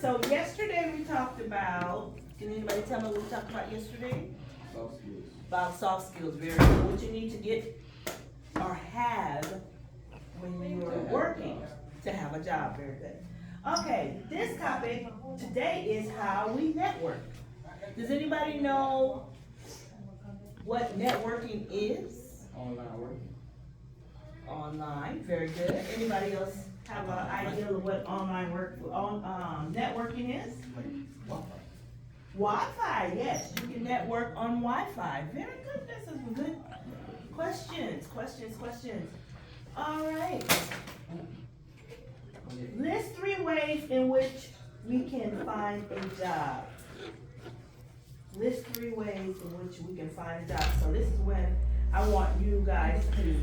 So yesterday we talked about, can anybody tell me what we talked about yesterday? Soft skills. About soft skills, very good. What you need to get or have when you are working to have a job, very good. Okay, this topic today is how we network. Does anybody know what networking is? Online work. Online, very good. Anybody else have an idea of what networking is? Wi-Fi, yes, you can network on Wi-Fi. Very good, this is good questions. All right. List 3 ways in which we can find a job. List 3 ways in which we can find a job. So this is when I want you guys to,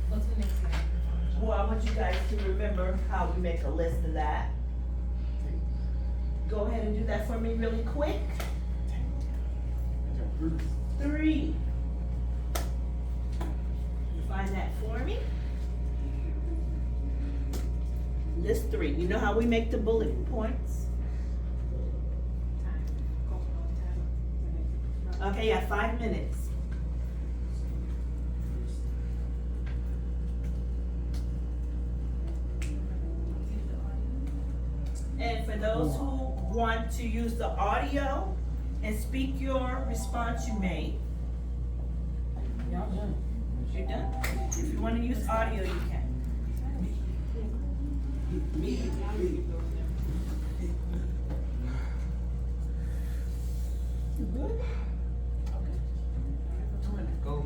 What's the next slide? well, I want you guys to remember how we make a list of that. Go ahead and do that for me really quick. 3. Find that for me. List 3. You know how we make the bullet points? Okay, you have 5 minutes. And for those who want to use the audio and speak your response you made, you're done. If you want to use audio, you can. You good? Go.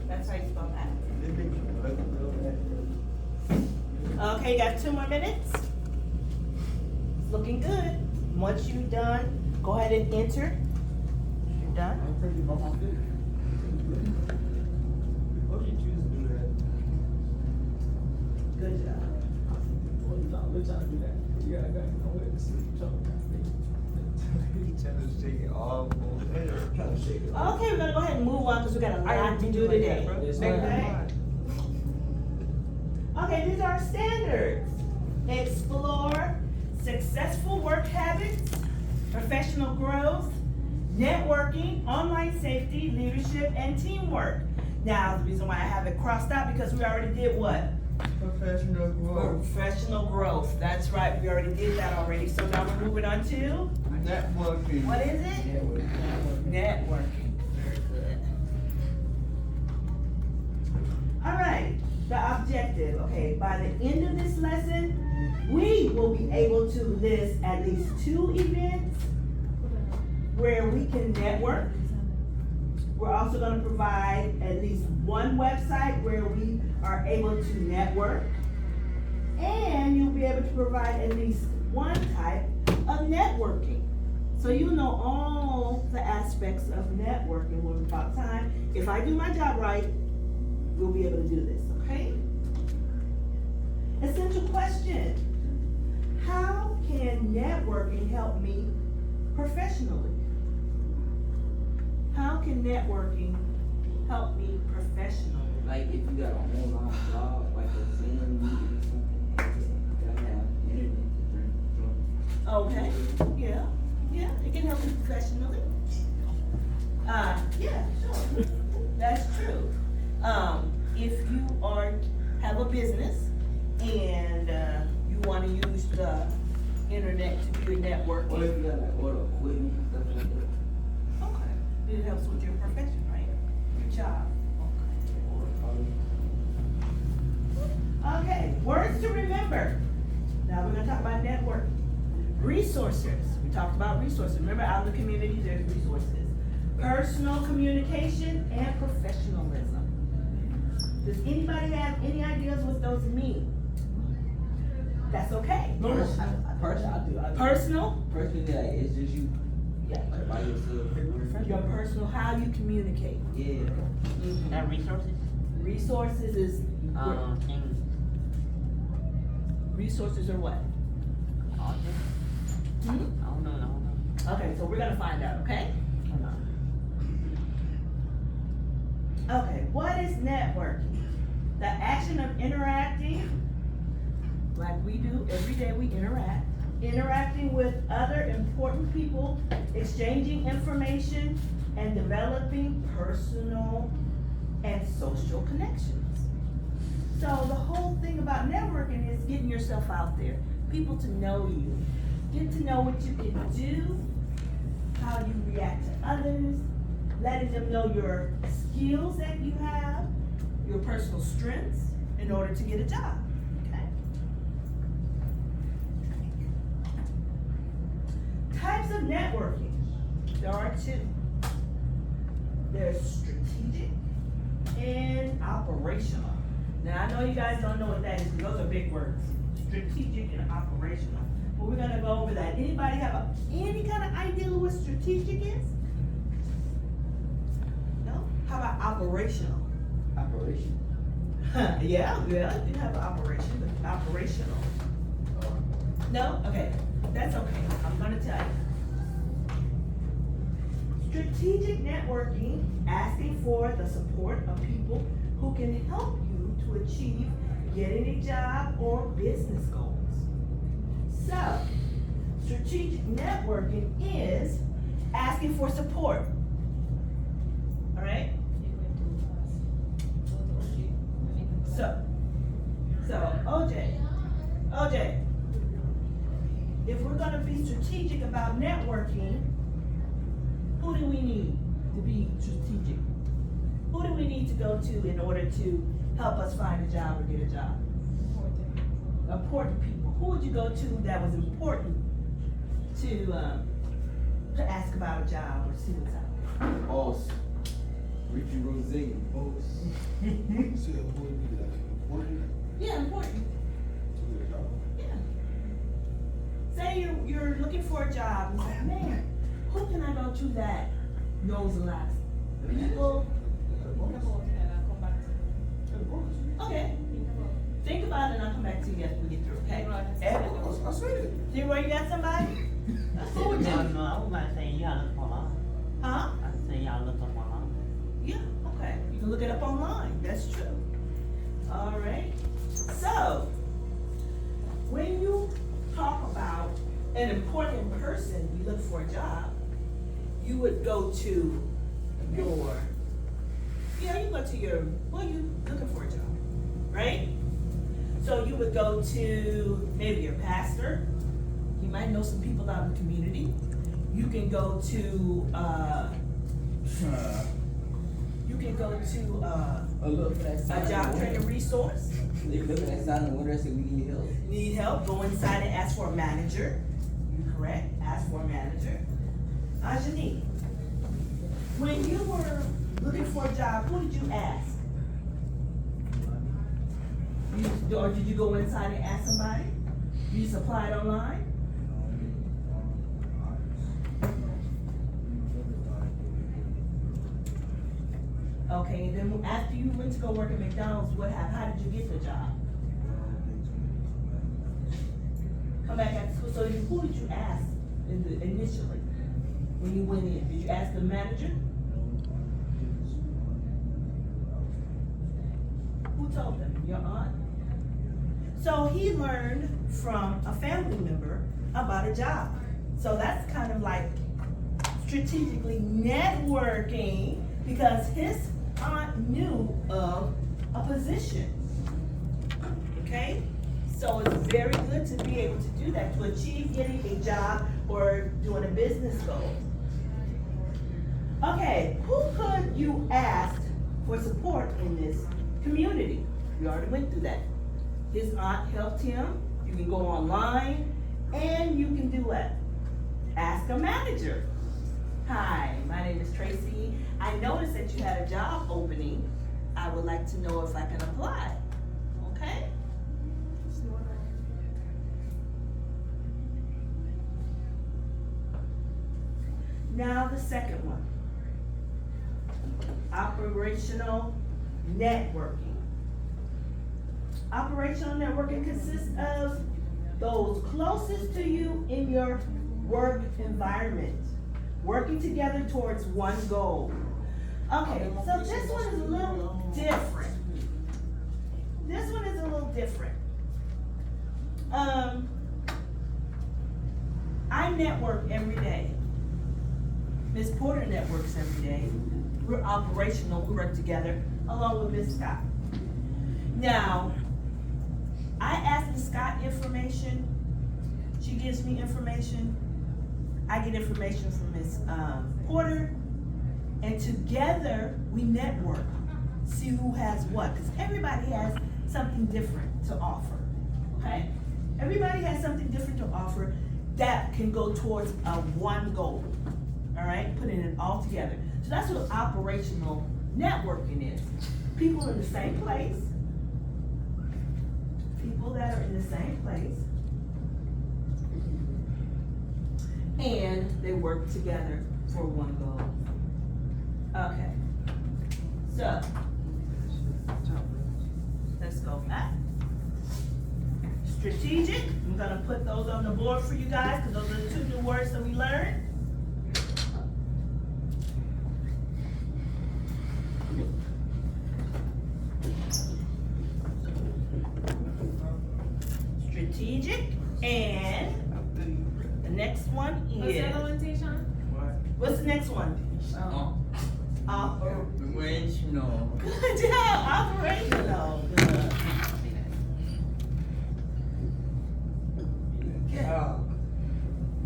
That's how you spell that. Okay, you got 2 more minutes. It's looking good. Once you're done, go ahead and enter. You're done. Good job. Okay, we're gonna go ahead and move on because we got a lot to do today. Okay? Okay, these are our standards. Explore successful work habits, professional growth, networking, online safety, leadership, and teamwork. Now, the reason why I have it crossed out because we already did what? Professional growth. Professional growth. That's right, we already did that already. So now we're moving on to, Networking. what is it? Networking. Very good. All right, the objective. Okay, by the end of this lesson, we will be able to list at least 2 events where we can network. We're also going to provide at least 1 website where we are able to network. And you'll be able to provide at least 1 type of networking. So you know all the aspects of networking when it's about time. If I do my job right, we'll be able to do this, okay? Essential question. How can networking help me professionally? How can networking help me professionally? Like if you got an online job, like a Zoom meeting or something, you gotta have internet to join. Okay, yeah, it can help you professionally. Yeah, sure, that's true. If you have a business and you wanna use the internet to do your networking. Or if you got like order equipment and stuff like that. Okay, it helps with your profession, right? Your job. Okay, words to remember. Now we're gonna talk about networking. Resources. We talked about resources. Remember, out in the community, there's resources. Personal communication and professionalism. Does anybody have any ideas what those mean? That's okay. Personal, I do. Personal? Personally, like, it's just you, Yeah. like, by yourself. Your personal, how you communicate. Yeah. And resources? Resources is, King. resources are what? Audrey? Hmm? I don't know. Okay, so we're gonna find out, okay? Okay, what is networking? The action of interacting, like we do every day, we interact. Interacting with other important people, exchanging information, and developing personal and social connections. So the whole thing about networking is getting yourself out there, people to know you, get to know what you can do, how you react to others, letting them know your skills that you have, your personal strengths in order to get a job, okay? Types of networking, there are two. There's strategic and operational. Now, I know you guys don't know what that is, because those are big words, strategic and operational. But we're gonna go over that. Anybody have any kind of idea what strategic is? No? How about operational? Operation. Yeah, you have an operation, but operational. No? Okay, that's okay. I'm gonna tell you. Strategic networking, asking for the support of people who can help you to achieve getting a job or business goals. So, strategic networking is asking for support. All right? So, OJ, if we're gonna be strategic about networking, who do we need to be strategic? Who do we need to go to in order to help us find a job or get a job? Important people. Who would you go to that was important to ask about a job or see what's out there? Boss. Ricky Rose. Boss. So who would be like important Yeah, important. to the job? Yeah. Say you're looking for a job and say, man, who can I go to that knows a lot? People. Think about it and I'll come back to you. Okay. Think about it and I'll come back to you after we get through, okay? I said it. See where you got somebody? Who would you? No, I was about to say you gotta look online. Huh? I say y'all look up online. Yeah, okay. You can look it up online. That's true. All right. So, when you talk about an important person, you look for a job, you would go to your, you go to your, well, you looking for a job, right? So you would go to maybe your pastor. You might know some people out in the community. You can go to, Look for that a job training resource. Look for that sign in the window and say we need help. Need help, go inside and ask for a manager. You correct, ask for a manager. Ajani, when you were looking for a job, who did you ask? Or did you go inside and ask somebody? You just applied online? Okay, and then after you went to go work at McDonald's, what happened? How did you get the job? Come back after school. So who did you ask initially when you went in? Did you ask the manager? Who told them? Your aunt? So he learned from a family member about a job. So that's kind of like strategically networking because his aunt knew of a position. Okay? So it's very good to be able to do that, to achieve getting a job or doing a business goal. Okay, who could you ask for support in this community? We already went through that. His aunt helped him. You can go online and you can do what? Ask a manager. Hi, my name is Tracy. I noticed that you had a job opening. I would like to know if I can apply. Okay? Now the second one. Operational networking. Operational networking consists of those closest to you in your work environment, working together towards one goal. Okay, so this one is a little different. This one is a little different. I network every day. Miss Porter networks every day. We're operational, we work together along with Miss Scott. Now, I ask Miss Scott information, she gives me information, I get information from Miss Porter, and together we network, see who has what, because everybody has something different to offer, okay? Everybody has something different to offer that can go towards one goal, all right? Putting it all together. So that's what operational networking is. People in the same place, people that are in the same place, and they work together for one goal. Okay, so let's go back. Strategic, I'm gonna put those on the board for you guys because those are the 2 new words that we learned. Strategic, and the next one What's the is, other one, Tayshawn? what's the next one? Operational. Good job, operational. Good.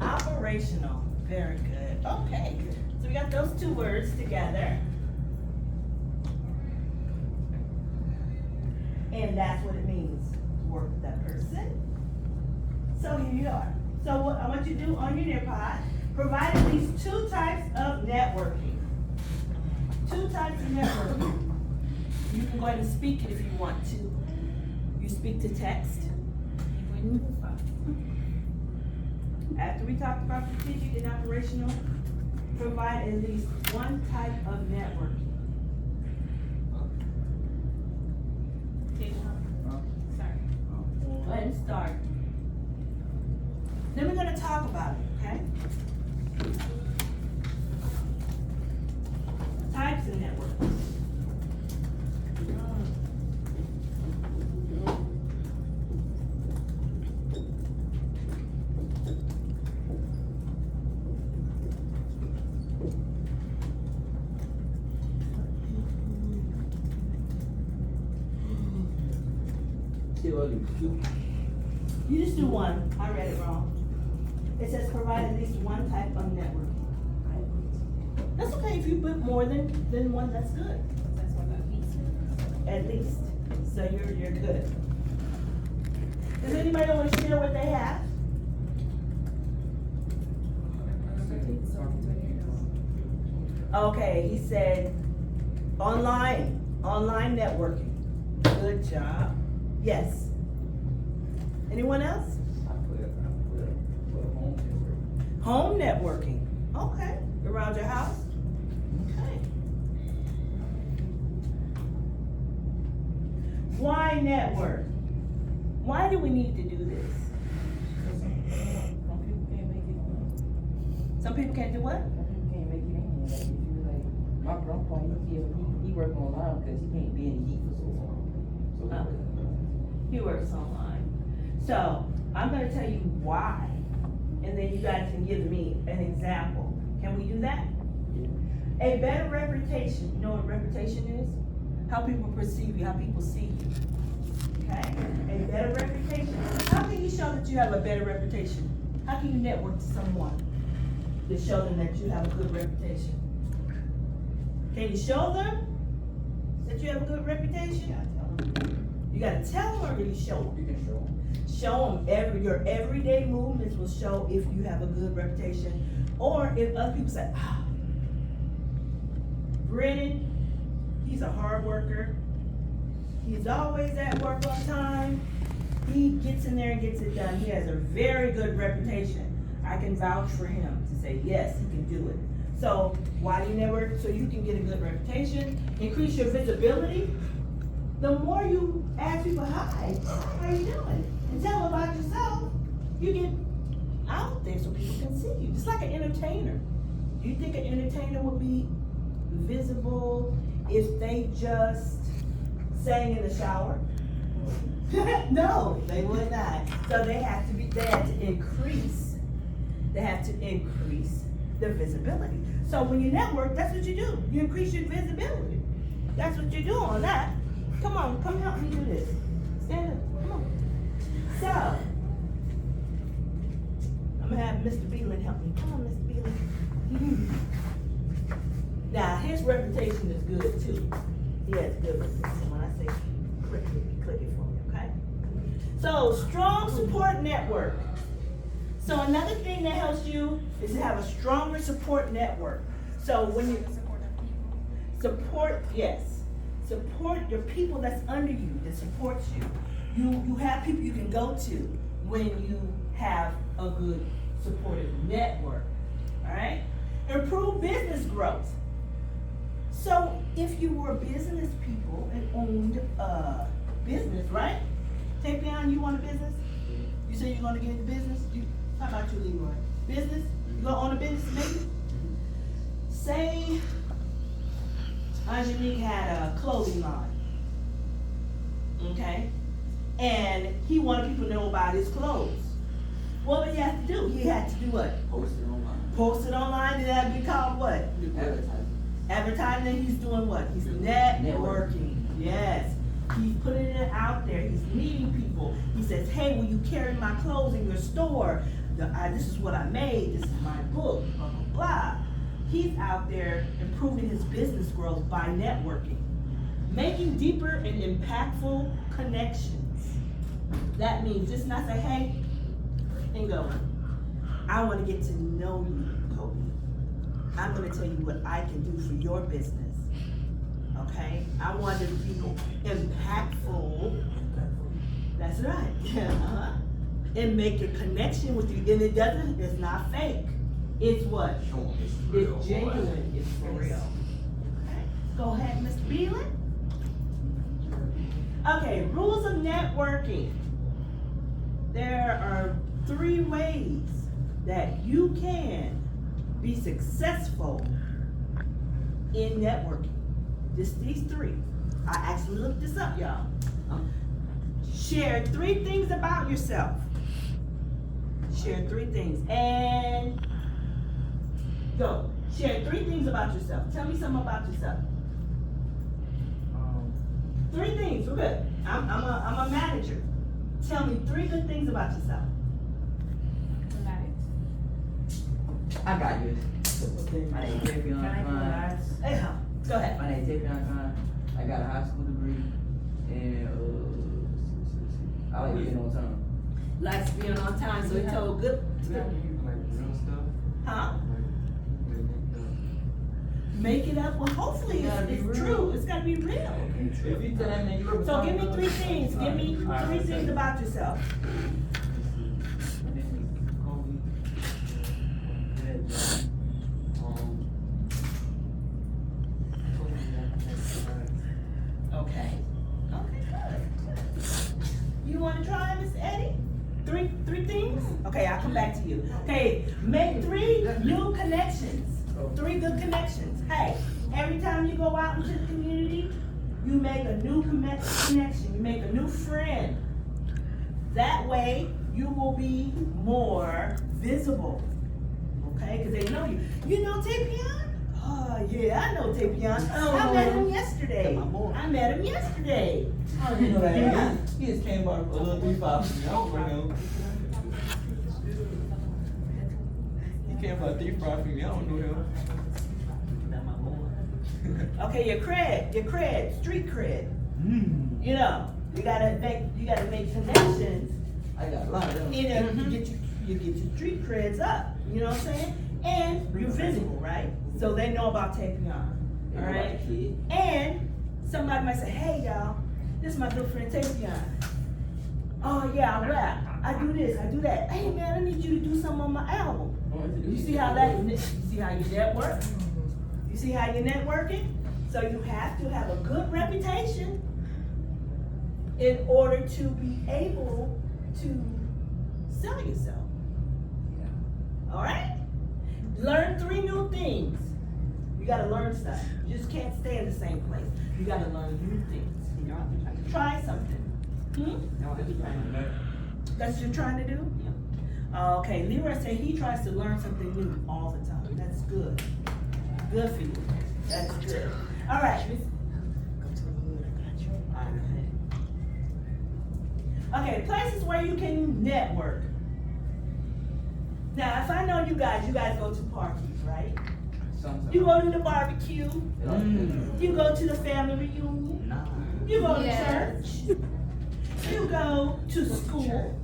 Operational, very good. Okay, so we got those 2 words together. And that's what it means to work with that person. So here you are. So what I want you to do on your Nearpod, provide at least 2 types of networking. 2 types of networking. You can go ahead and speak it if you want to. You speak to text. After we talked about strategic and operational, provide at least 1 type of networking. Tayshawn. Sorry. Go ahead and start. Then we're gonna talk about it, okay? Types of networking. You just do 1. I read it wrong. It says provide at least 1 type of networking. That's okay if you put more than 1, that's good. That's what that means. At least. So you're good. Does anybody want to share what they have? Okay, he said online networking. Good job. Yes. Anyone else? I put Home home network. networking. Okay. Around your house? Okay. Why network? Why do we need to do this? Some people can't make it. Some people can't do what? Some people can't make it in. Like, if you like, my grandpa, he work online because he can't be in the heat for so long. So He works online. So, I'm gonna tell you why, and then you guys can give me an example. Can we do that? A better reputation, you know what reputation is? How people perceive you, how people see you. Okay? A better reputation. How can you show that you have a better reputation? How can you network to someone to show them that you have a good reputation? Can you show them that you have a good reputation? You gotta tell them or do you show them? You can show them. Show them your everyday movements will show if you have a good reputation, or if other people say, Brennan, he's a hard worker. He's always at work on time. He gets in there and gets it done. He has a very good reputation. I can vouch for him to say, yes, he can do it. So why do you network? So you can get a good reputation, increase your visibility the more you ask people, hi, how you doing? And tell them about yourself, you get out there so people can see you. Just like an entertainer. Do you think an entertainer would be visible if they just sang in the shower? No, they would not. So they have to increase their visibility. So when you network, that's what you do. You increase your visibility. That's what you do on that. Come on, come help me do this. Stand up, come on. So, I'm gonna have Mr. Beelan help me. Come on, Mr. Beelan. Now, his reputation is good too. He has good reputation. When I say click it for me, okay? So, strong support network. So another thing that helps you is to have a stronger support network. So when you support your people that's under you, that supports you. You have people you can go to when you have a good supportive network. All right? Improve business growth. So if you were business people and owned a business, right? Tapion, you want a business? You say you're gonna get into business? How about you, Leroy? Business? You gonna own a business maybe? Say Angelique had a clothing line, okay? And he wanted people to know about his clothes. What did he have to do? He had to do what? Post it online. Post it online, and that'd be called what? Advertising. Advertising, he's doing what? He's networking. Yes. He's putting it out there. He's meeting people. He says, hey, will you carry my clothes in your store? This is what I made. This is my book, blah, blah, blah. He's out there improving his business growth by networking. Making deeper and impactful connections. That means just not say, hey, and go. I want to get to know you, Kobe. I'm going to tell you what I can do for your business. Okay? I want to be impactful. That's right. Uh-huh. And make a connection with you. And it's not fake. It's what? It's genuine. It's for real. Okay? Go ahead, Mr. Beelan. Okay, rules of networking. There are 3 ways that you can be successful in networking. Just these 3. I actually looked this up, y'all. Share 3 things about yourself. Share 3 things. And go. Share 3 things about yourself. Tell me something about yourself. 3 things. We're good. I'm a manager. Tell me 3 good things about yourself. I got you. My name is Tapion Khan. Hey, go ahead. My name is Tapion Khan. I got a high school degree, and I like being on time. Likes being on time, so he told good. Huh? Make it up. Well, hopefully it's true. It's gotta be real. If you tell that man you were So give me 3 things. Give me 3 things about yourself. Okay. Okay, good. You wanna try, Miss Eddie? 3 things? Okay, I'll come back to you. Okay, make 3 new connections. 3 good connections. Hey, every time you go out into the community, you make a new connection. You make a new friend. That way, you will be more visible. Okay, because they know you. You know Tapion? Oh, yeah, I know Tapion. I met him yesterday. I met him yesterday. Oh, you know that. Yeah. He just came out a little 3-5 from me. I don't bring him. He came about 3-5 from me. I don't know him. Okay, your cred, street cred. You know, you gotta make connections. I got a lot of them. You know, you get your street creds up. You know what I'm saying? And you're visible, right? So they know about Tapion. All right. And somebody might say, "Hey, y'all, this is my good friend Tapion. Oh yeah, I rap. I do this. I do that. Hey man, I need you to do something on my album." You see how you network? You see how you're networking? So you have to have a good reputation. in order to be able to sell yourself. All right? Learn 3 new things. You gotta learn stuff. You just can't stay in the same place. You gotta learn new things. Try something. That's what you're trying to do? Okay, Leroy said he tries to learn something new all the time. That's good. Good for you. That's good. All right. Okay, places where you can network. Now, if I know you guys go to parties, right? You go to the barbecue. You go to the family reunion. You go to church. You go to school.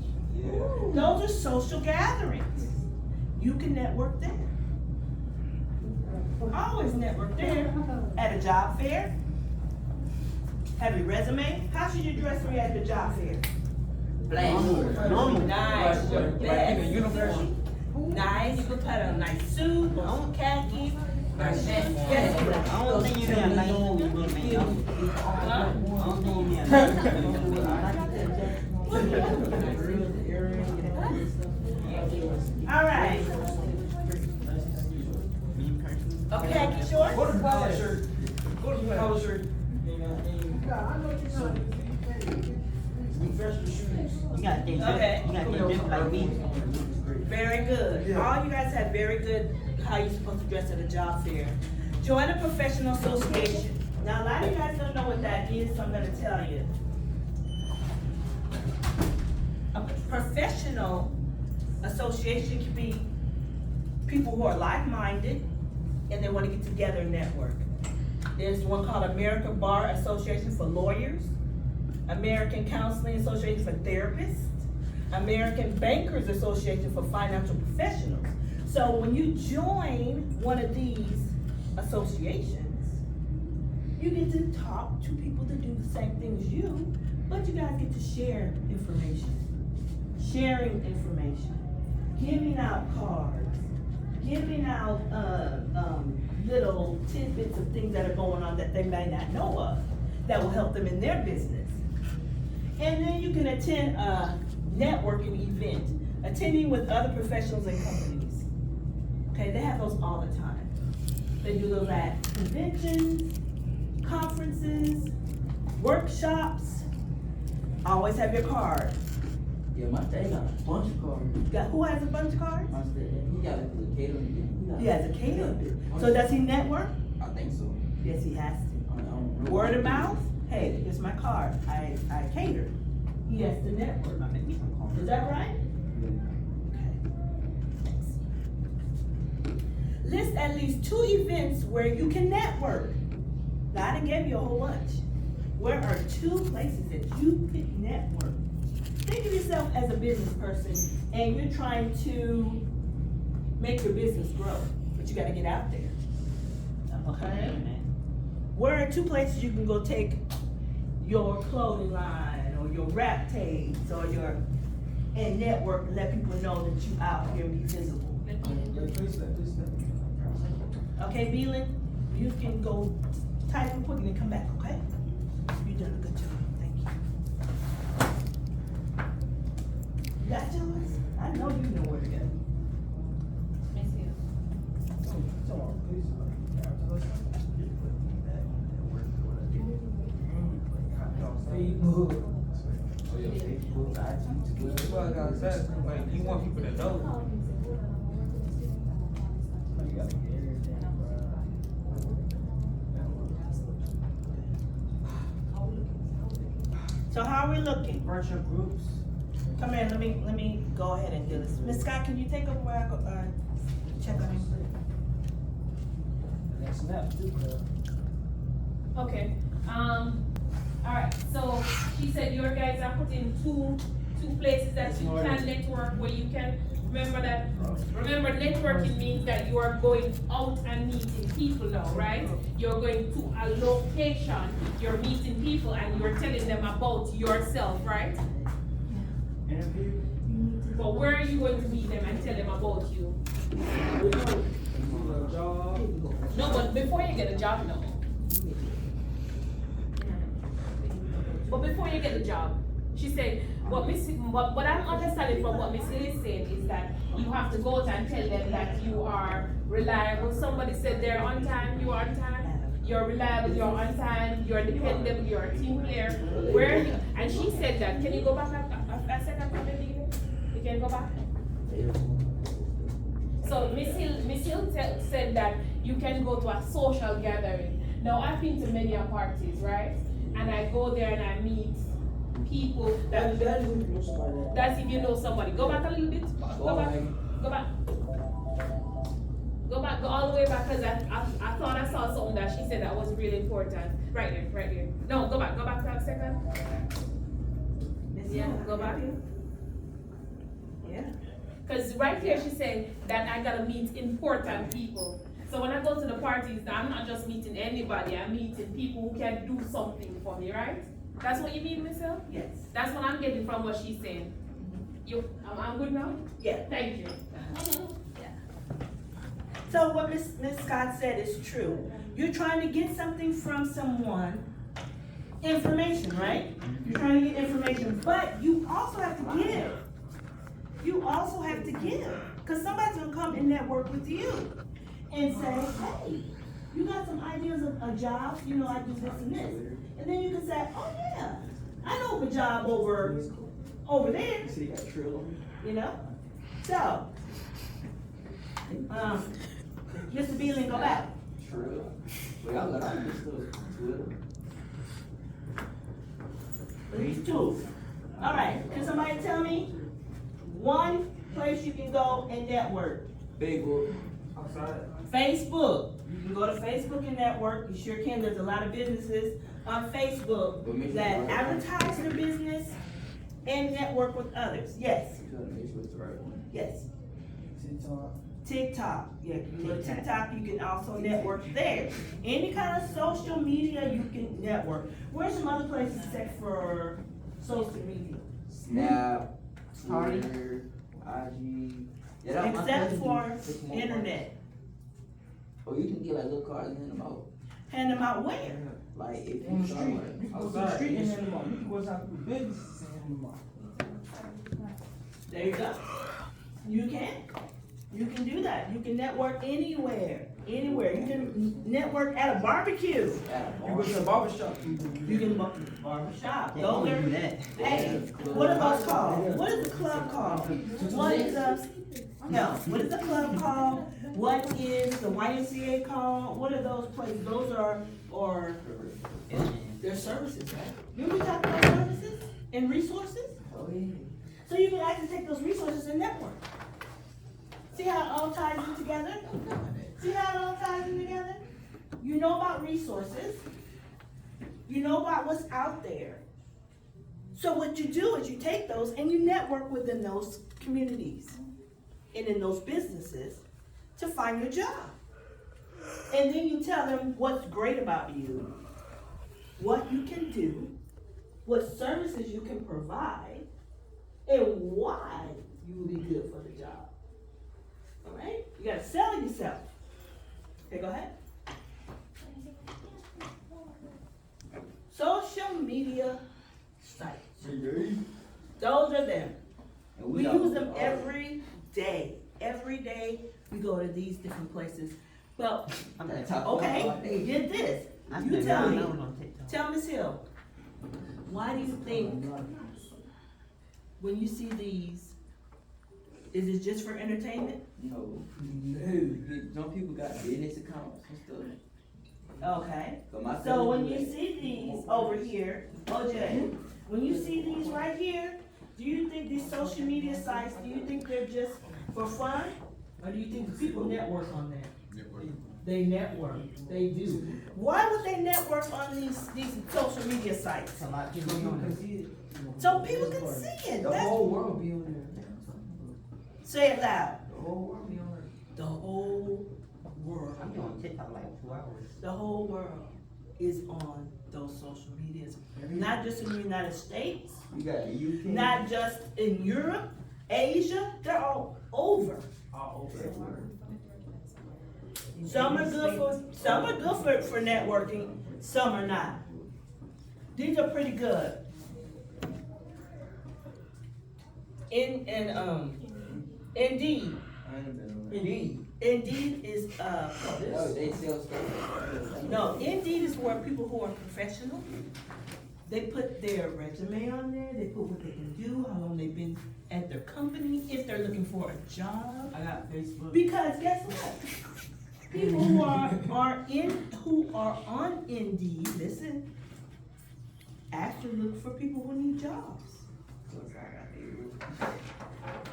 Those are social gatherings. You can network there. Always network there. At a job fair. Have your resume. How should you dress when you're at the job fair? Normal. Nice. Like in a uniform. Nice. You could put on a nice suit, khaki. Nice. I don't think you have like All right. Okay, khaki shorts. Go to the collar shirt. Go to the collar shirt. Professional shoes. You got things Okay. you got things different like me. Very good. Yeah. All you guys have very good how you're supposed to dress at a job fair. Join a professional association. Now, a lot of you guys don't know what that is, so I'm gonna tell you. A professional association can be people who are like-minded and they want to get together and network. There's one called American Bar Association for lawyers, American Counseling Association for therapists, American Bankers Association for financial professionals. So when you join one of these associations, you get to talk to people that do the same thing as you, but you guys get to share information. Sharing information, giving out cards, giving out little tidbits of things that are going on that they may not know of that will help them in their business. And then you can attend a networking event, attending with other professionals and companies. Okay, they have those all the time. They do those at conventions, conferences, workshops. Always have your card. Yeah, my dad got a bunch of cars. Who has a bunch of cards? My dad, he got a catering. He has a catering. So does he network? I think so. Yes, he has to. I don't know. Word of mouth? Hey, here's my card. I cater. He has to network. Is that right? Okay. List at least 2 events where you can network. Now, I done gave you a whole bunch. Where are 2 places that you could network? Think of yourself as a business person and you're trying to make your business grow, but you gotta get out there. Okay? Where are 2 places you can go take your clothing line or your rap tapes or and network and let people know that you out here and be visible? Okay, Beelan, you can go type real quick and then come back, okay? You're doing a good job, thank you. You got yours? I know you know where to go. That's what I gotta say. Like, you want people to know. So how are we looking? Virtual groups. Come here, let me go ahead and do this. Miss Scott, can you take over where I go, check on him? Okay, alright, so she said your guys are putting two places that you can network where you can, remember networking means that you are going out and meeting people now, right? You're going to a location, you're meeting people and you're telling them about yourself, right? Interview. But where are you going to meet them and tell them about you? No, but before you get a job, no. but before you get the job, she said, what I'm understanding from what Miss Lee said is that you have to go out and tell them that you are reliable. Somebody said they're on time, you are on time. You're reliable, you're on time, you're dependable, you're a team player. And she said that. Can you go back a second from the beginning? You can go back? So Miss Hill said that you can go to a social gathering. Now I've been to many parties, right? And I go there and I meet people that's if you know somebody. Go back a little bit. Go back. Go all the way back, because I thought I saw something that she said that was really important. Right there. No, go back for a second. Yeah, go back. Yeah. Because right here she said that I gotta meet important people. So when I go to the parties, I'm not just meeting anybody, I'm meeting people who can do something for me, right? That's what you mean, Miss Hill? Yes. That's what I'm getting from what she's saying. I'm good now? Yeah. Thank you. So what Miss Scott said is true. You're trying to get something from someone, information, right? You're trying to get information, but you also have to give. You also have to give, because somebody's gonna come and network with you and say, hey, you got some ideas of jobs, you know, I do this and this. And then you can say, oh yeah, I know of a job over there, you know? So, Mr. Beeling, go back. True. Well, y'all got all this stuff. Twitter. These two. All right, can somebody tell me one place you can go and network? Facebook. Facebook. You can go to Facebook and network. You sure can. There's a lot of businesses on Facebook that advertise their business and network with others. Yes. You gotta make sure it's the right one. Yes. TikTok. Yeah, you can go to TikTok. You can also network there. Any kind of social media you can network. Where's some other places except for social media? Snap, Twitter, IG. Yeah, that my Except cousin for do 6 more internet. Oh, you can get like little cards and hand them out. Hand them out where? Like if On you the saw street, one. you can go to the street and hand them out, you can go outside to the businesses and hand them out. There you go. You can. You can do that. You can network anywhere. Anywhere. You can network at a barbecue. You go to the barber shop. You can barbershop. Yeah, Those you are, do that. hey, what are those called? What is the club called? What is what is the club called? What is the YMCA called? What are those places? Those are, they're services, right? Remember we talked about services and resources? Oh, yeah. So you can actually take those resources and network. See how it all ties in together? See how it all ties in together? You know about resources. You know about what's out there. So what you do is you take those and you network within those communities and in those businesses to find your job. And then you tell them what's great about you, what you can do, what services you can provide, and why you will be good for the job. All right? You gotta sell yourself. Okay, go ahead. Social media sites. Those are them. And We don't- use them every day. Every day we go to these different places. Well, I'm gonna talk all okay, day. get this. I You spend tell hours me. on TikTok. Tell Ms. Hill, why do you think when you see these, is it just for entertainment? No. Some people got business accounts and stuff. Okay. So my So cousin when do you that. see these over here, OJ, when you see these right here, do you think these social media sites, do you think they're just for fun? Or do you think people network on there? They network, they do. Why would they network on these social media sites? A lot of people on there. So people can see it. The That's- whole world be on there. Say it loud. The whole world be on there. The whole world. I'm doing TikTok like 2 hours. The whole world is on those social medias. Not just in the United States, You got the UK. not just in Europe, Asia, they're all over. Some are good for networking, some are not. These are pretty good. Indeed, I ain't been on that. Indeed is, Oh, they sell stuff. no, Indeed is for people who are professional. They put their resume on there, they put what they can do, how long they've been at their company, if they're looking for a job. I got Facebook. Because guess what? People who are on Indeed, listen, actually look for people who need jobs.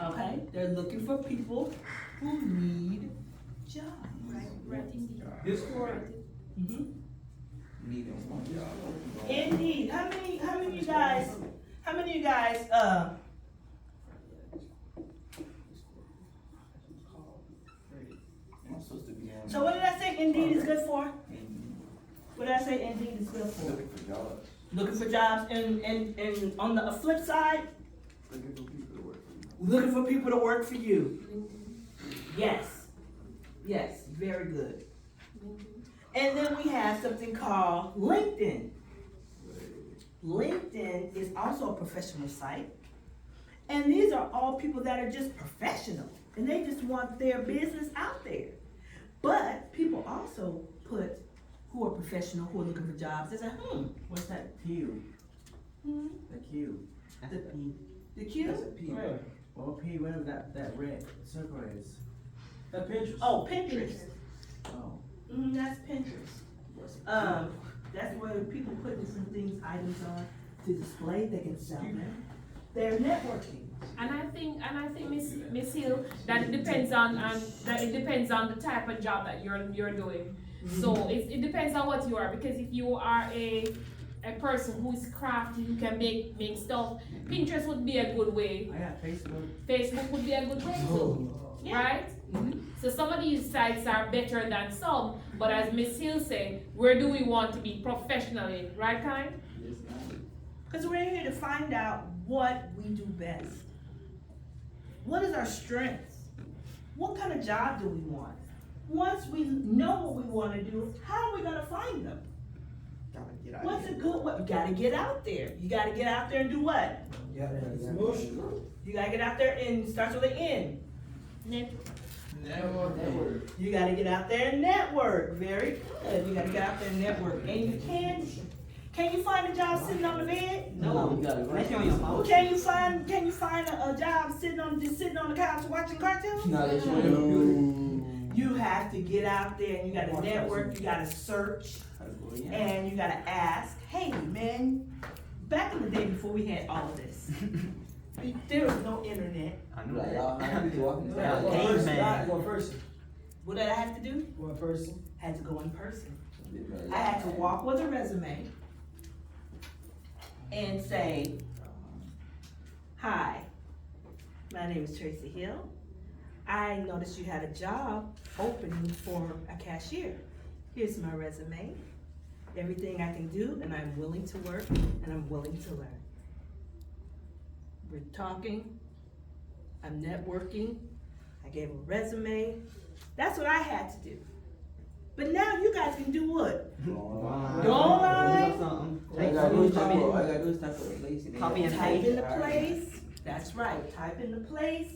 Okay, they're looking for people who need jobs. Right, indeed. This for, Mhm. Need them one job. Indeed, how many of you guys, My sister be on. so what did I say Indeed is good for? What did I say Indeed is good for? Looking for jobs. Looking for jobs, and on the flip side, Looking for people to work for you. looking for people to work for you. Yes, very good. And then we have something called LinkedIn. LinkedIn is also a professional site. And these are all people that are just professional and they just want their business out there. But people also put who are professional, who are looking for jobs. They say, What's that Q? The Q. That's a P. the Q? That's a P. Where? Or P, whatever that red circle is. that Pinterest. Oh, Pinterest. Oh. That's Pinterest. That's where people put different things, items on to display. They can sell them. They're networking. And I think Miss Hill, that it depends on the type of job that you're doing. So it depends on what you are, because if you are a person who is crafty, who can make stuff, Pinterest would be a good way. I got Facebook. Facebook would be a good way too, right? So some of these sites are better than some, but as Miss Hill said, where do we want to be professionally, right, Kai? Yes, ma'am. Because we're here to find out what we do best. What is our strengths? What kind of job do we want? Once we know what we want to do, how are we gonna find them? Gotta get out What's a here. good, what, you gotta get out there. You gotta get out there and do what? Yeah, You gotta get out there and starts with an N. Network. You gotta get out there and network. Very good. You gotta get out there and network. And you can you find a job sitting on the bed? No, you gotta Unless you're on your phone. Can you find a job sitting on the couch watching cartoons? No, they show your computer. You have to get out there and you gotta network, you gotta search, and you gotta ask, hey man, back in the day before we had all of this, there was no internet. I know Like, that. how many walking Yeah, around? caveman. One person. What did I have to do? One person. Had to go in person. I had to walk with a resume and say, hi, my name is Tracy Hill. I noticed you had a job opening for a cashier. Here's my resume, everything I can do, and I'm willing to work, and I'm willing to learn. We're talking, I'm networking, I gave a resume. That's what I had to do. But now you guys can do what? Go online. I gotta do is type of a place. and then Copy and Type in the Alright. place, that's right, type in the place,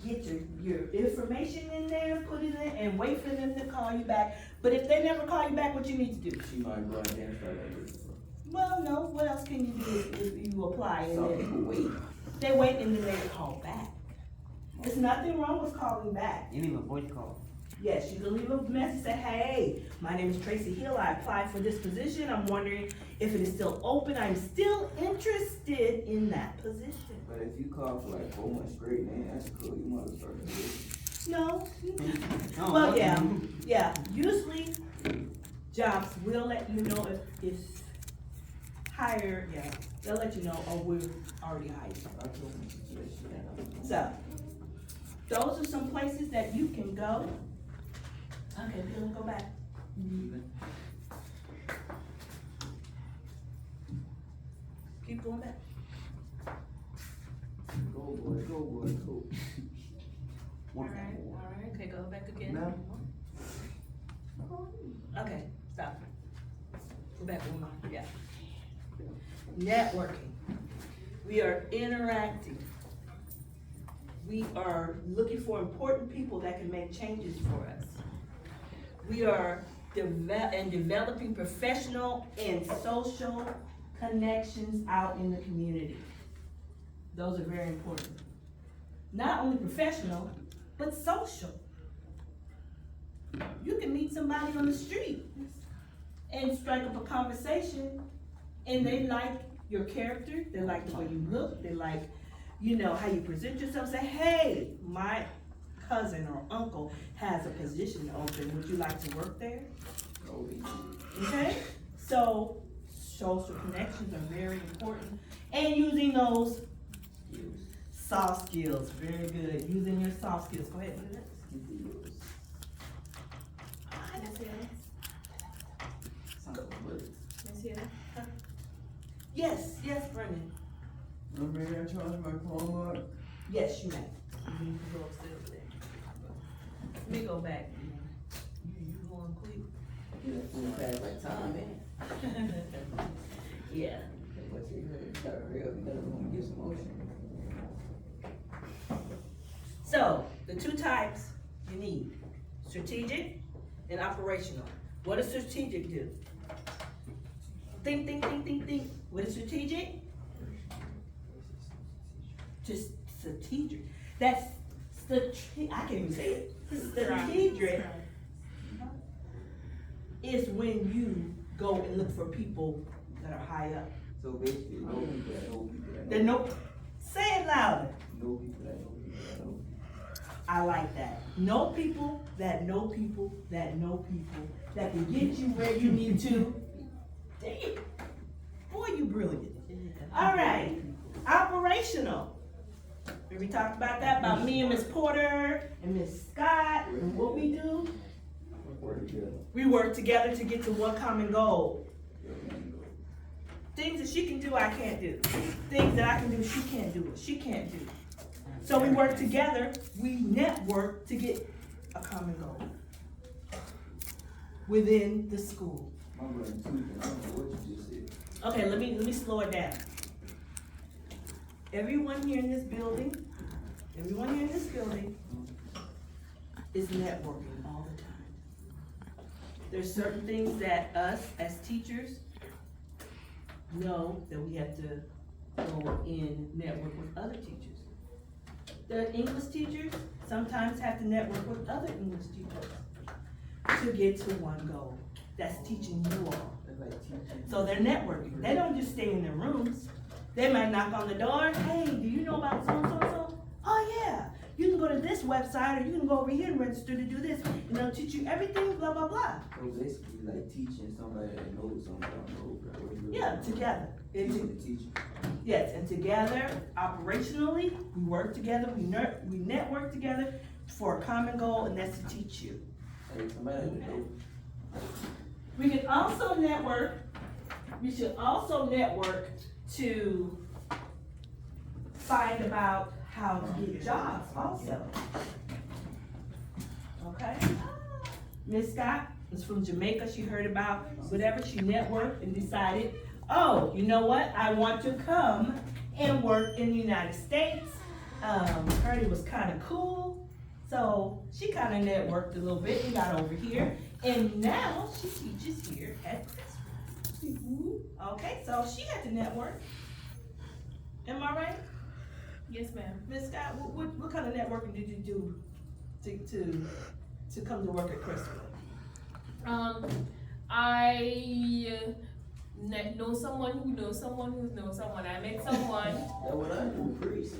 get your information in there, put it in, and wait for them to call you back. But if they never call you back, what you need to do? She might go out there and start like this. Well, no, what else can you do if you apply and Some people then wait. they wait and then they call back? There's nothing wrong with calling back. You need a voice call. Yes, you can leave a message, say, hey, my name is Tracy Hill, I applied for this position, I'm wondering if it is still open, I'm still interested in that position. But if you call for like 4 months straight, man, that's cool. You might as well start this. No, No, well, yeah, usually jobs will let you know if hired, yeah, they'll let you know, oh, we're already hired. I told him to So, those are some places that you can go. Okay, Bill, go back. Keep going back. Go boy, go. Alright, okay, go back again. No. Okay, stop. Go back one more, yeah. networking. We are interacting. We are looking for important people that can make changes for us. We are developing professional and social connections out in the community. Those are very important. Not only professional, but social. You can meet somebody on the street and strike up a conversation, and they like your character, they like the way you look, they like, how you present yourself. Say, hey, my cousin or uncle has a position open, would you like to work there? Okay, so social connections are very important, and using those soft skills, very good. Using your soft skills. Go ahead and do that. Yes, Brennan. Remember I charged my Chromebook? Yes, you may. You need to go upstairs there. Let me go back. You going quick? You got full fast like time, man. Yeah. What's it, you gotta hurry up, you gotta go and get some motion. So, the two types you need, strategic and operational. What does strategic do? Think. What is strategic? Just strategic. That's I can't even say it. Strategic is when you go and look for people that are high up. So basically, know people that know people that They know, say it louder. know people that know people that know. I like that. Know people that know people that know people that can get you where you need to. Damn. Boy, you brilliant. All right, operational. We talked about that, about me and Miss Porter and Miss Scott, and what we do. Work together. We work together to get to one common goal. Things that she can do, I can't do. Things that I can do, she can't do it. She can't do. So we work together, we network to get a common goal within the school. My brother too, I don't know what you just said. Okay, let me slow it down. Everyone here in this building is networking all the time. There's certain things that us as teachers know that we have to go and network with other teachers. The English teachers sometimes have to network with other English teachers to get to one goal. That's teaching you all. So they're networking. They don't just stay in their rooms. They might knock on the door. Hey, do you know about so? Oh yeah, you can go to this website, or you can go over here and register to do this. And they'll teach you everything, blah, blah, blah. So basically, like teaching somebody that knows somebody that knows, right? What you really Yeah, know. together. Teaching the teacher. Yes, and together, operationally, we work together, we network together for a common goal, and that's to teach you. Hey, somebody that knows. We can also network, we should also network to find about how to get jobs also. Okay? Miss Scott is from Jamaica, she heard about whatever, she networked and decided, oh, you know what, I want to come and work in the United States. Heard it was kinda cool, so she kinda networked a little bit and got over here. And now she teaches here at Christmas. Okay, so she had to network. Am I right? Yes, ma'am. Miss Scott, what kind of networking did you do to come to work at Crestwood? I know someone who knows someone who knows someone. I met someone. That's what I do, priest.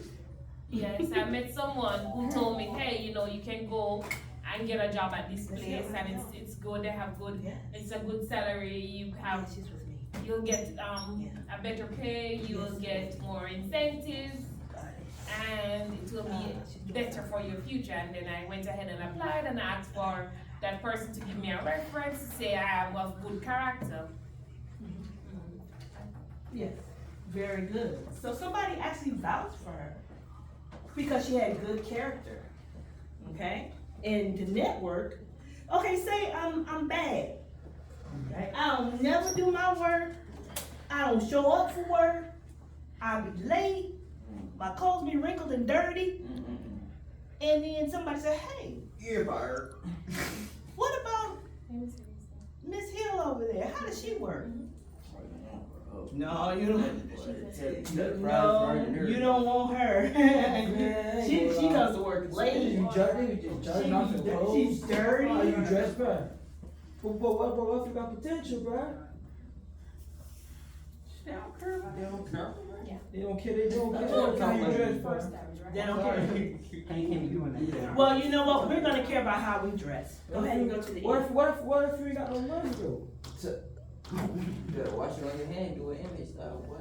Yes, I met someone who told me, hey, you can go and get a job at this place, and it's good. They have good. It's a good salary. You have. You'll get a better pay. You'll get more incentives, and it will be better for your future. And then I went ahead and applied and asked for that person to give me a reference to say I am of good character. Yes, very good. So somebody actually vouched for her because she had good character. Okay, and the network. Okay, say I'm bad. Okay, I'll never do my work. I don't show up for work, I be late, my clothes be wrinkled and dirty, and then somebody say, hey, You're fired. what about Miss Hill over there? How does she work? No, you don't. No, you don't want her. She comes to work late. You judge, they just judging off your clothes. She's dirty. How you dress, bro? But what if you got potential, bro? They don't care. They don't care, they don't care how you dress, bro. They don't care. Can't be doing that. Well, you know what? We're gonna care about how we dress. Go ahead and go to the What end. if you ain't got no money though? You better wash it on your hand, do an image style, boy.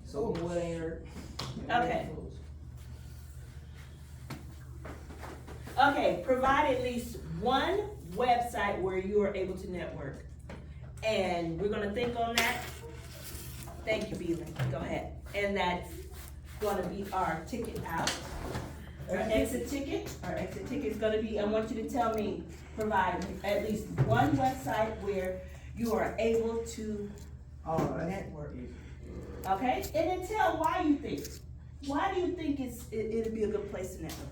So what ain't hurt? Okay. Okay, provide at least one website where you are able to network. And we're gonna think on that. Thank you, Beelan. Go ahead. And that's gonna be our ticket out. Our exit ticket. Our exit ticket is gonna be, I want you to tell me, provide at least one website where you are able to network. Okay? And then tell why you think. Why do you think it'd be a good place to network?